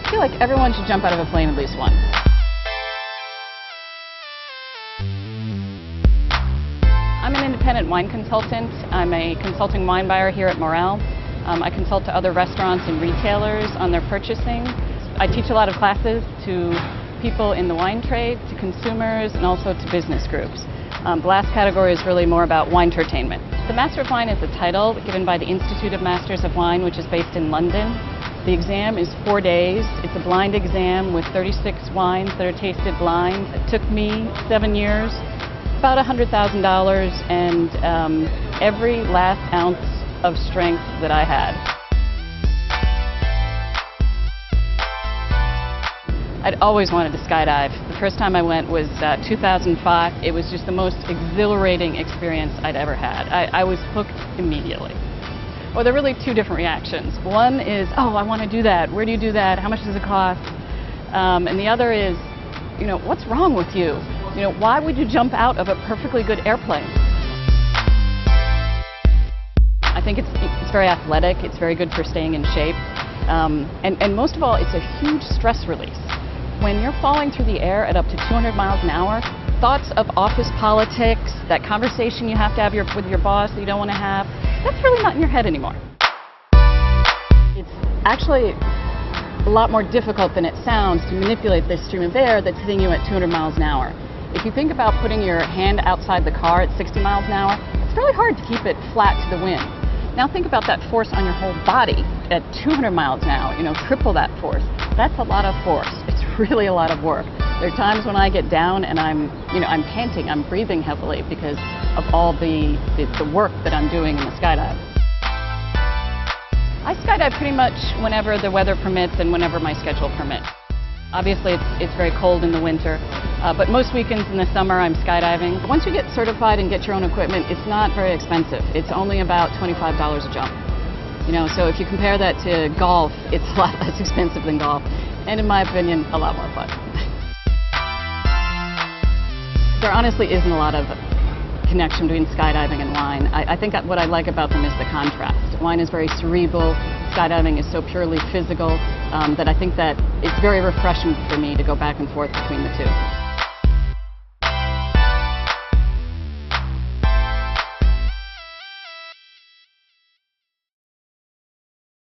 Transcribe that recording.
feel like everyone should jump out of a plane at least once. I'm an independent wine consultant. I'm a consulting wine buyer here at Morel. I consult to other restaurants and retailers on their purchasing. I teach a lot of classes to people in the wine trade, to consumers, and also to business groups. The last category is really more about wine-tertainment. The Master of Wine is a title given by the Institute of Masters of Wine, which is based in London. The exam is 4 days. It's a blind exam with 36 wines that are tasted blind. It took me 7 years, about $100,000, and every last ounce of strength that I had. I'd always wanted to skydive. The first time I went was 2005. It was just the most exhilarating experience I'd ever had. I was hooked immediately. Well, there are really two different reactions. One is, oh, I want to do that. Where do you do that? How much does it cost? And the other is, what's wrong with you? Why would you jump out of a perfectly good airplane? I think it's very athletic. It's very good for staying in shape. And most of all, it's a huge stress release. When you're falling through the air at up to 200 miles an hour, thoughts of office politics, that conversation you have to have with your boss that you don't want to have, that's really not in your head anymore. It's actually a lot more difficult than it sounds to manipulate this stream of air that's hitting you at 200 miles an hour. If you think about putting your hand outside the car at 60 miles an hour, it's really hard to keep it flat to the wind. Now think about that force on your whole body at 200 miles an hour, triple that force. That's a lot of force. It's really a lot of work. There are times when I get down and I'm panting, I'm breathing heavily because of all the work that I'm doing in the skydive. I skydive pretty much whenever the weather permits and whenever my schedule permits. Obviously, it's very cold in the winter, but most weekends in the summer I'm skydiving. Once you get certified and get your own equipment, it's not very expensive. It's only about $25 a jump. So if you compare that to golf, it's a lot less expensive than golf, and in my opinion, a lot more fun. There honestly isn't a lot of connection between skydiving and wine. I think that what I like about them is the contrast. Wine is very cerebral, skydiving is so purely physical that I think that it's very refreshing for me to go back and forth between the two.